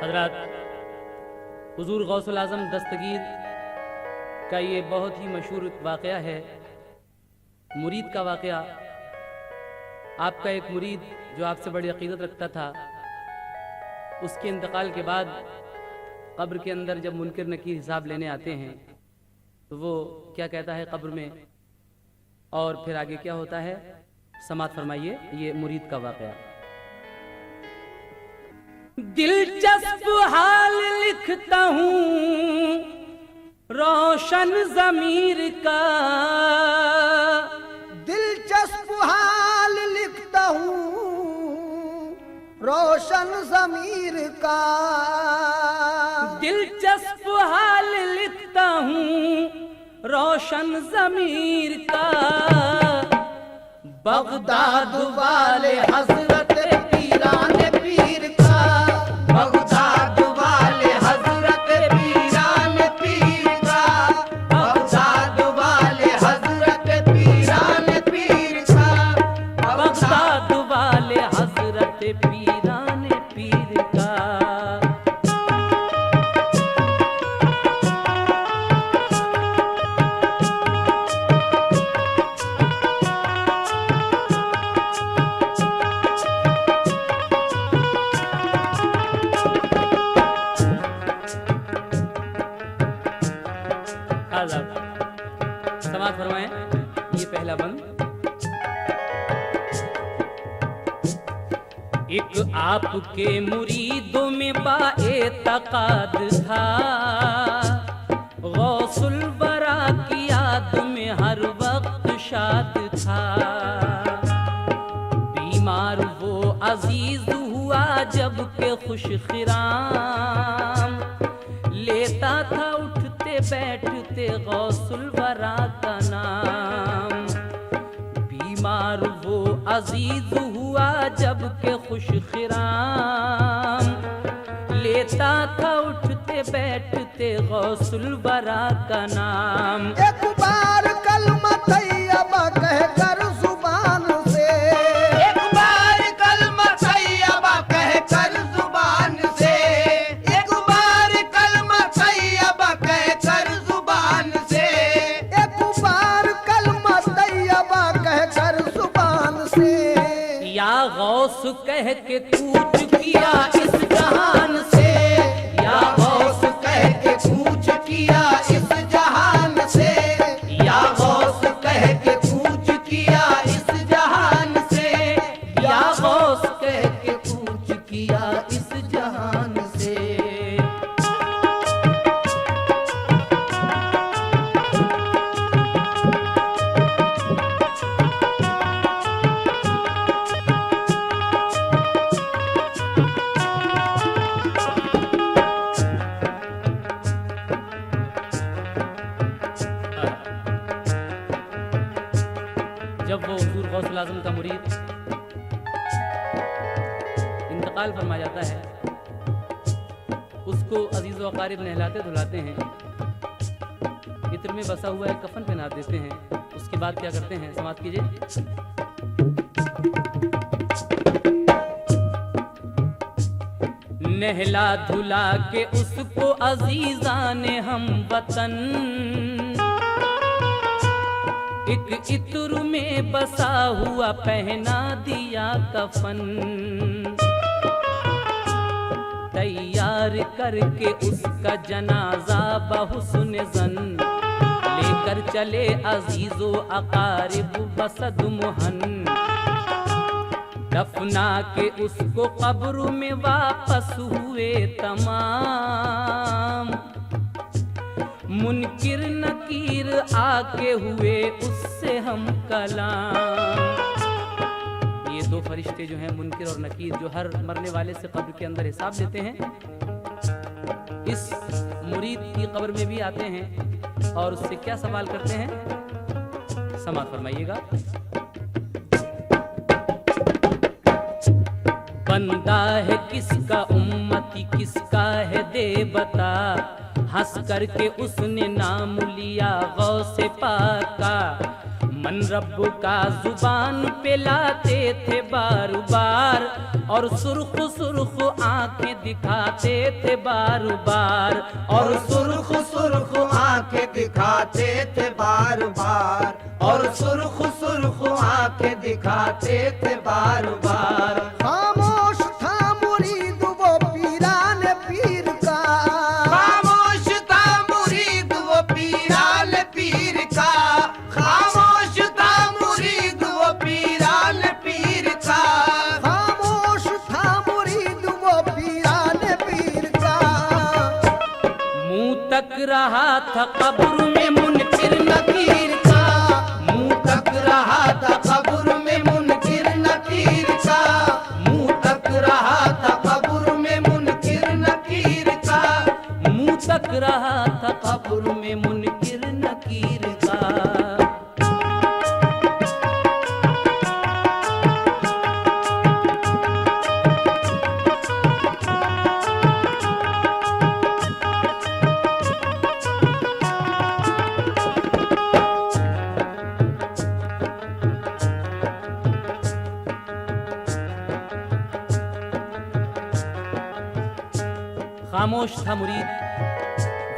हजरत हुजूर गौसुल आज़म दस्तगीर का ये बहुत ही मशहूर वाक़या है, मुरीद का वाक़या। आपका एक मुरीद जो आपसे बड़ी अक़ीदत रखता था, उसके इंतकाल के बाद कब्र के अंदर जब मुनकिर नकीर हिसाब लेने आते हैं तो वो क्या कहता है कब्र में, और फिर आगे क्या होता है, समात फरमाइए ये मुरीद का वाक़या। दिलचस्प हाल लिखता हूँ रोशन ज़मीर का, दिलचस्प हाल लिखता हूँ रोशन ज़मीर का, दिलचस्प हाल लिखता हूँ रोशन ज़मीर का। बगदाद वाले हजरत पीराने पीर का, बगदाद वाले हजरत पीराने पीर का, बगदाद वाले हजरत पीराने पीर का, बगदाद वाले हजरत पीराने पीर का। समाज फरमाएं ये पहला बंद। एक आपके मुरीदों में बाएतकाद था, गौसुल वरा की याद में हर वक्त शाद था। बीमार वो अजीज हुआ जब के खुश खिराम, लेता था उठते बैठते गौसुल वरा का नाम। बीमार वो अजीज हुआ जब के खुश खिराम, लेता था उठते बैठते गौसुल वरा का नाम। एक बार कलमा तैयबा कहकर जुबान से, एक बार कलमा तैयबा कहकर जुबान से, एक बार कलमा तैयबा कहकर जुबान से, एक बार कलमा तैयबा कहकर जुबान से। या गौस कह के कूच किया इस जहान से, या गौस कह के कूच किया इस जहान से, या गौस कह के कूच किया इस जहान से, या गौस कह के कूच किया इस जहान से। जब वो हुजूर गौसुल आज़म का मुरीद इंतकाल फरमा जाता है, उसको अजीज़ व अक़ारिब नहलाते धुलाते हैं, इत्र में बसा हुआ एक कफन पहना देते हैं। उसके बाद क्या करते हैं, समाप्त कीजिए। नहला धुला के उसको अजीज़ाने हम वतन, एक इत्र में बसा हुआ पहना दिया कफन। तैयार करके उसका जनाजा बहुस्न ज़न, लेकर चले अजीज़ो अक़ारिब बसद मुहन। दफना के उसको कब्र में वापस हुए तमाम, मुनकिर नकीर आके हुए उससे हम कलाम। ये दो फरिश्ते जो हैं, मुनकिर और नकीर, जो हर मरने वाले से कब्र के अंदर हिसाब देते हैं, इस मुरीद की कब्र में भी आते हैं और उससे क्या सवाल करते हैं, समात फरमाइएगा। बंदा है किसका उम्मती किसका है दे बता, हंस करके उसने नाम लिया गौसे पाक का। मन रब्बु का जुबान पे लाते थे बार बार, और सुर्ख सुर्ख आंखें दिखाते थे बार बार, और सुर्ख सुर्ख आंखें दिखाते थे बार बार, और सुर्ख सुर्ख आंखें दिखाते थे बार बार। खामोश था मुरीद वो पीरान पीर का, खामोश था मुरीद वो पीरान पीर का, खामोश था मुरीद वो पीरान पीर का, खामोश था मुरीद वो पीरान पीर का। मुंह तक रहा था कब्र में मुनकिर नकीर का, मुंह तक रहा था कब्र में मुनकिर नकीर का, मुंह तक रहा था कब्र में मुनकिर नकीर का, मुंह तक रहा था कब्र में मुनकिर नकीर का। खामोश था मुरीद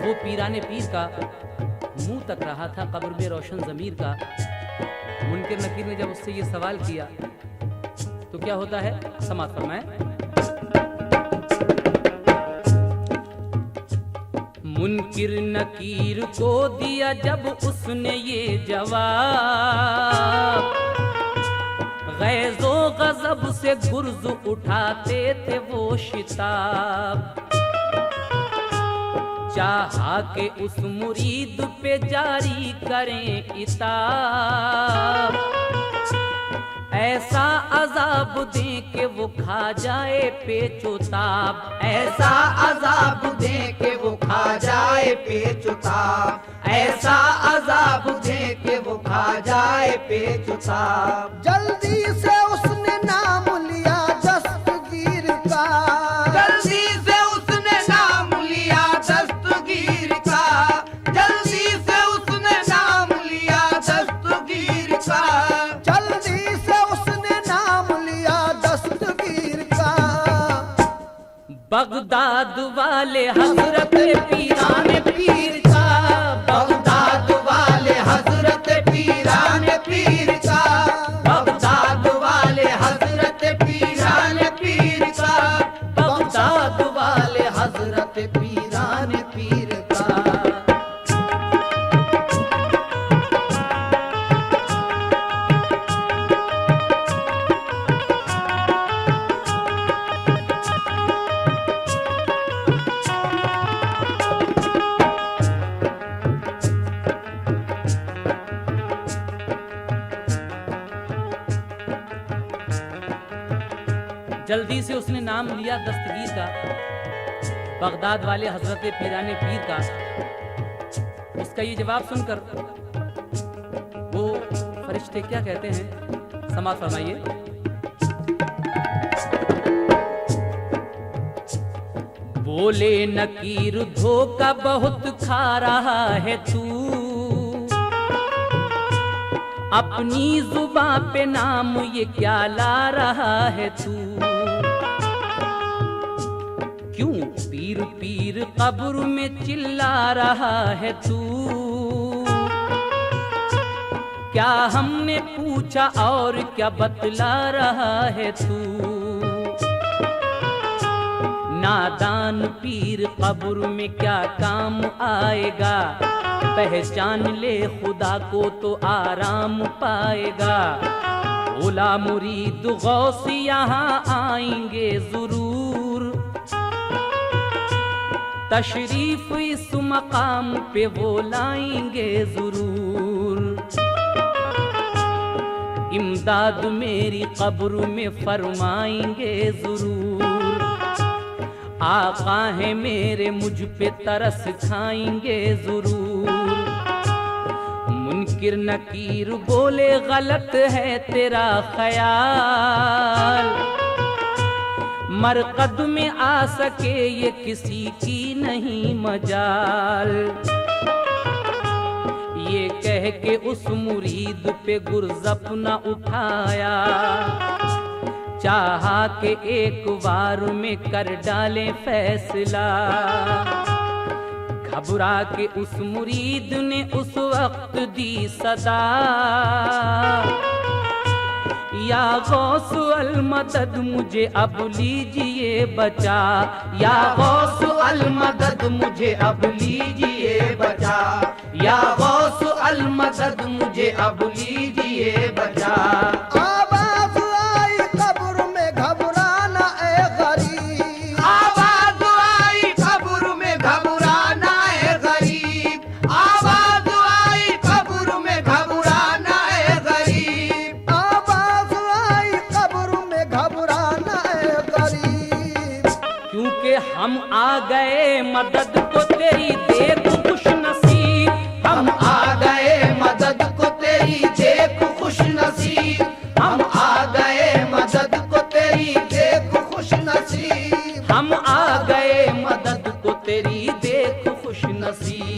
वो पीराने पीर का, मुंह तक रहा था कब्र में रोशन ज़मीर का। मुनकिर नकीर ने जब उससे ये सवाल किया तो क्या होता है, समाअत फरमाएं। मुनकिर नकीर को दिया जब उसने ये जवाब, गैज़ो गज़ब से गुर्ज उठाते थे वो शिताब। चाहा के उस मुरीद पे जारी करें इताब, ऐसा अजाब दें कि वो खा जाए पेचोताब, ऐसा अजाब दे के वो खा जाए पेचुताब, ऐसा अजाब दे के वो खा जाए पेचुताब। जल्दी से उसने नाम लिया दस्तगीर का, जल्दी से उसने नाम लिया दस्तगीर का, जल्दी से उसने नाम लिया दस्तगीर का, जल्दी से उसने नाम लिया दस्तगीर का। बगदाद वाले हजरत पीराने पीर का, बगदाद वाले हजरत पीरान पीर का, बगदाद वाले हजरत पीरान पीर का, बगदाद वाले हजरत पीरान पीर का। जल्दी से उसने नाम लिया दस्तगीर का, बगदाद वाले हजरत पीराने पीर का। उसका ये जवाब सुनकर वो फरिश्ते क्या कहते हैं, समाअत फरमाइए। बोले नकीर धोखा बहुत खा रहा है तू, अपनी जुबां पे नाम ये क्या ला रहा है तू। क्यों पीर पीर कब्र में चिल्ला रहा है तू, क्या हमने पूछा और क्या बतला रहा है तू। नादान पीर कब्र में क्या काम आएगा, पहचान ले खुदा को तो आराम पाएगा। बोला मुरीद गौस यहाँ आएंगे जरूर, तशरीफ इस मकाम पे वो लाएंगे जरूर। इमदाद मेरी कब्र में फरमाएंगे जरूर, आका है मेरे मुझ पे तरस खाएंगे जरूर। मुनकिर नकीर बोले गलत है तेरा ख्याल, मरकद में आ सके ये किसी की नहीं मजाल। ये कह के उस मुरीद पे गुर्ज अपना उठाया, चाहा कि एक बार में कर डाले फैसला। घबरा के उस मुरीद ने उस वक्त दी सदा, या गौस अल मदद मुझे अब लीजिए बचा, या गौस अल मदद मुझे अब लीजिए बचा, या गौस अल मदद मुझे अब लीजिए बचा। आवाज आई कब्र में घबराना ए गरीब, आवाज आई कब्र में घबराना ए गरीब, आवाज आई कब्र में घबराना ए गरीब, आवाज आई कब्र में घबराना ए गरीब। क्योंकि हम आ गए मदद को तेरी देख खुश नसीब। हम आ गए मदद को तेरी देख खुश नसीब, हम आ गए मदद को तेरी देख खुश नसीब, हम आ गए मदद को तेरी देख खुश नसीब।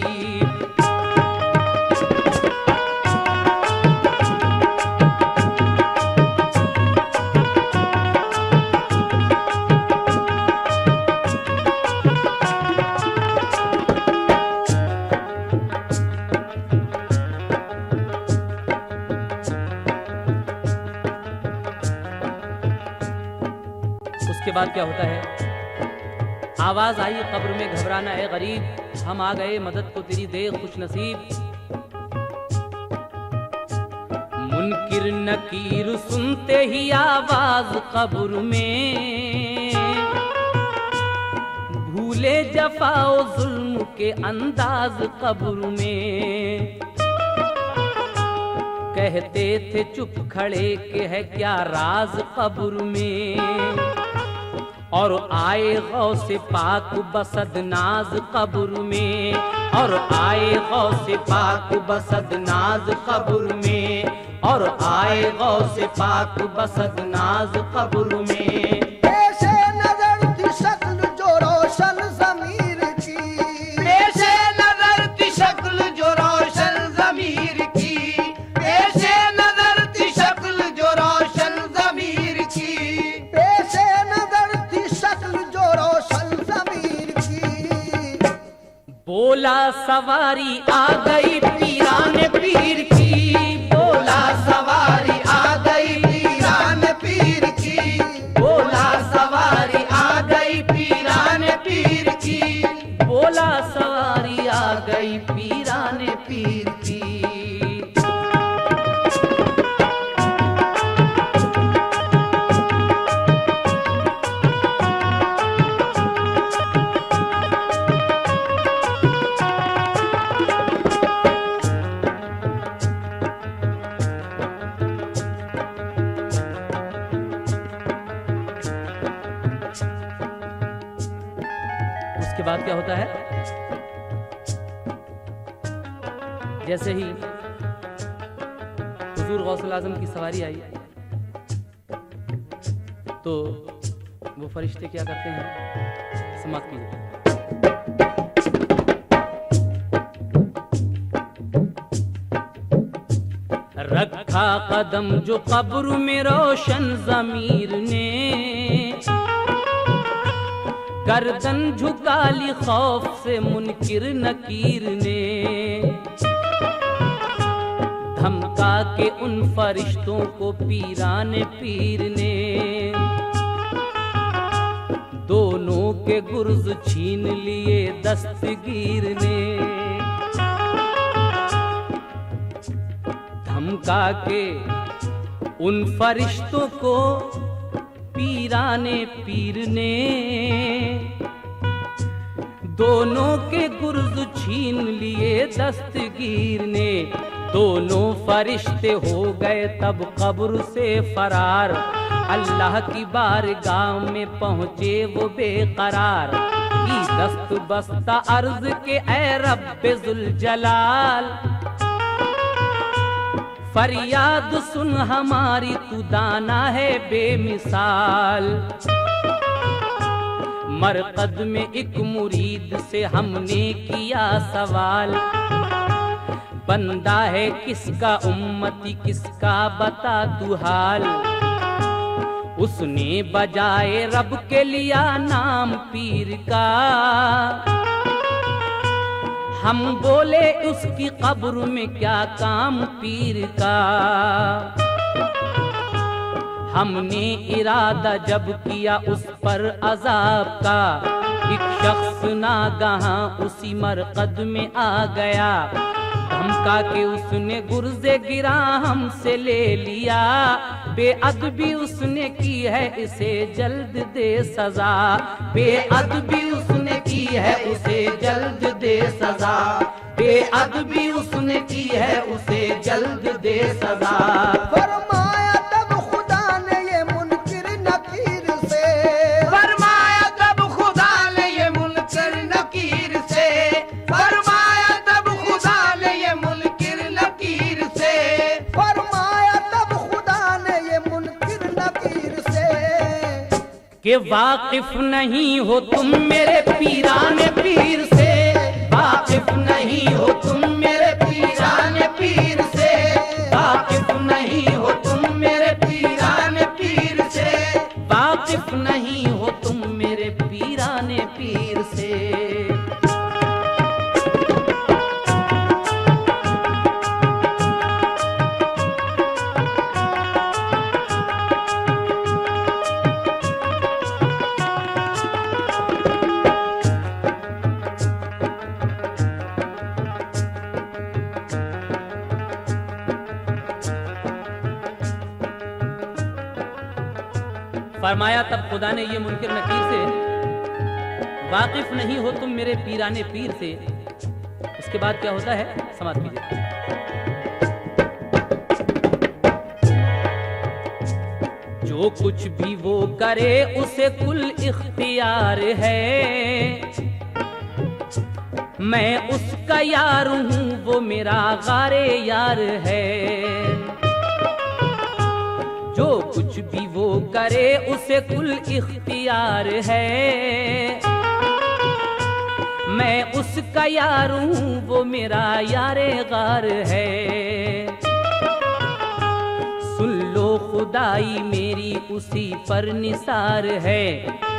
उसके बाद क्या होता है? आवाज आई कब्र में घबराना है गरीब, हम आ गए मदद को तेरी दे खुश नसीब। मुनकिर नकीर सुनते ही आवाज कब्र में, भूले जफाओ जुल्म के अंदाज कब्र में। कहते थे चुप खड़े के है क्या राज कब्र में, और आए गौसे पाक बसद नाज कब्र में, और आए गौसे पाक बसद नाज कब्र में, और आए गौसे पाक बसद नाज कब्र में। पेशे नजर थी शक्ल जो रोशन ज़मीर की, पेशे नजर थी शक्ल जो रोशन ज़मीर की, पेशे नजर थी शक्ल जो रोशन ज़मीर की, पेशे नजर थी शक्ल जो रोशन ज़मीर की। बोला सवारी आ गई पीराने पीर की, बोला सवारी आ गई पीराने पीर की, बोला सवारी आ गई पीराने पीर की, बोला सवारी आ गई पीराने पीर की। उसके बाद क्या होता है? जैसे ही हुजूर गौसुल आजम की सवारी आई तो वो फरिश्ते क्या करते हैं? समाप्त कीजिए। रखा कदम जो कब्र में रोशन ज़मीर ने, गर्दन झुका ली खौफ से मुनकिर नकीर ने। धमका के उन फरिश्तों को पीराने पीर ने, दोनों के गुर्ज छीन लिए दस्तगीर ने। धमका के उन फरिश्तों को पीराने पीर ने, दोनों के गुर्ज छीन लिए दस्तगीर ने। दोनों फरिश्ते हो गए तब कब्र से फरार, अल्लाह की बारगाह में पहुंचे वो बेकरार। की दस्त बस्ता अर्ज के ऐ रब्बे जुल जलाल, फरियाद सुन हमारी तू दाना है बेमिसाल। मरकद में एक मुरीद से हमने किया सवाल, बंदा है किसका उम्मती किसका बता तू हाल। उसने बजाए रब के लिया नाम पीर का। हम बोले उसकी कब्र में क्या काम पीर का। हमने इरादा जब किया उस पर अजाब का, एक शख्स नागहां उसी मरकद में आ गया। धमका के उसने गुर्जे गिरा हमसे ले लिया। बेअदबी उसने की है इसे जल्द दे सजा। बेअदबी उसने की है उसे जल्द दे सजा। बेअदबी उसने की है उसे जल्द दे सजा। फरमाया तब खुदा ने ये मुनकिर नकीर से, फरमाया तब खुदा ने ये मुनकिर नकीर से, फरमाया तब खुदा ने ये मुनकिर नकीर से, फरमाया तब खुदा ने ये मुनकिर नकीर से, कि वाकिफ नहीं हो तुम मेरे पीराने पीर से। वाकिफ नहीं हो तुम मेरे पीराने पीर से। वाकिफ नहीं हो तुम मेरे पीराने पीर से। वाकिफ नहीं हो तुम मेरे पीराने पीर से। फरमाया तब खुदा ने ये मुनकिर नकीर से, वाकिफ नहीं हो तुम मेरे पीराने पीर से। इसके बाद क्या होता है समाप्त कीजिए। जो कुछ भी वो करे उसे कुल इख्तियार है। मैं उसका यार हूं वो मेरा गारे यार है। जो कुछ भी वो करे उसे कुल इख्तियार है। मैं उसका यार हूं वो मेरा यारे गार है। सुन लो खुदाई मेरी उसी पर निसार है।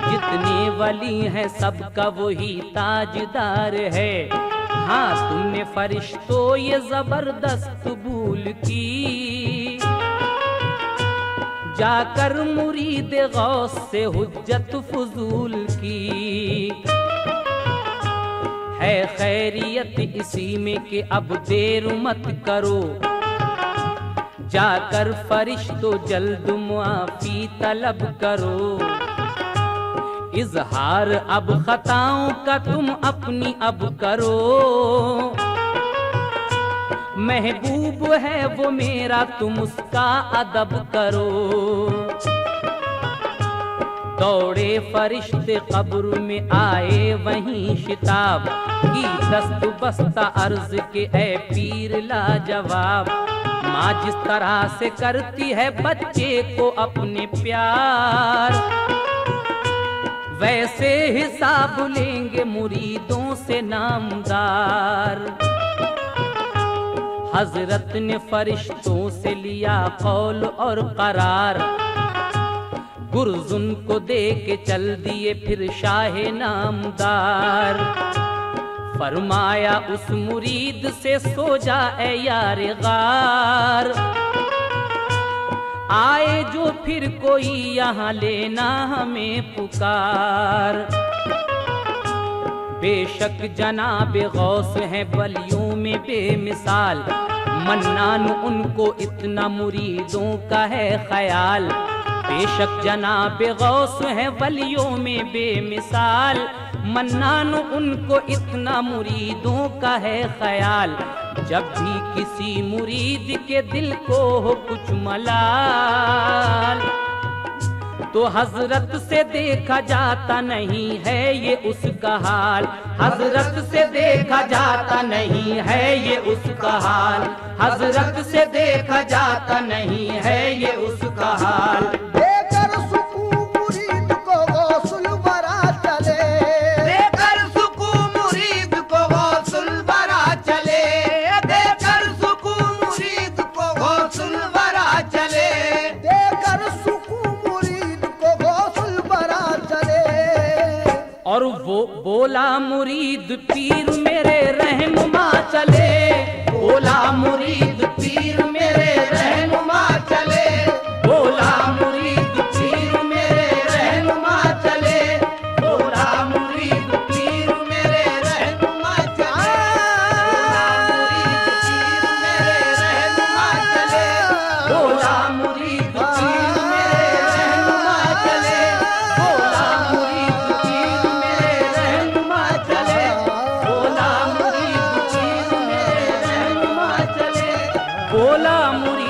जितने वली हैं सबका वही ताजदार है। हाँ तुमने फरिश्तों ये जबरदस्त भूल की। जाकर मुरीद गौस से हुज्जत फजूल की। है खैरियत इसी में कि अब देर मत करो। जाकर फरिश्तों जल्द मुआफी तलब करो। इजहार अब खताओं का तुम अपनी अब करो। महबूब है वो मेरा तुम उसका अदब करो। दौड़े फरिश्ते कब्र में आए वहीं शिताब की। दस्त बस्ता अर्ज के ए पीर ला जवाब। माँ जिस तरह से करती है बच्चे को अपने प्यार, वैसे हिसाब लेंगे मुरीदों से नामदार। हजरत ने फरिश्तों से लिया कौल और करार। गुर्जुन को दे के चल दिए फिर शाहे नामदार। फरमाया उस मुरीद से सो जा ए यारे गार। आए जो फिर कोई यहाँ लेना हमें पुकार। बेशक जनाब गौस हैं वलियों में बेमिसाल। मन्नान उनको इतना मुरीदों का है ख्याल। बेशक जनाब गौस हैं वलियों में बेमिसाल। मन्नान उनको इतना मुरीदों का है ख्याल। जब भी किसी मुरीद के दिल को हो कुछ मलाल, तो हजरत से देखा जाता नहीं है ये उसका हाल। हजरत से देखा जाता नहीं है ये उसका हाल। हजरत से देखा जाता नहीं है ये उसका हाल। देकर सुकून मुरीद को गौसुल बरा चले। देकर सुकून मुरीद को गौसुल बरा चले। देकर सुकून मुरीद को गौसुल बरा चले। देकर सुकून मुरीद और वो बोला मुरीद पीर मेरे रहनुमा चले, बोला मुरीद पीर मेरे रहनुमा चले, बोला मुरीद पीर मेरे रहनुमा चले, बोला मुरीद पीर मेरे रहनुमा चले, बोला मुरीद पीर मेरे रहनुमा चले, बोला मुरीद पीर मेरे रहनुमा चले, बोला मुरीद पीर मेरे रहनुमा चले, बोला मुरीद पीर मेरे रहनुमा चले, बोला मुरीद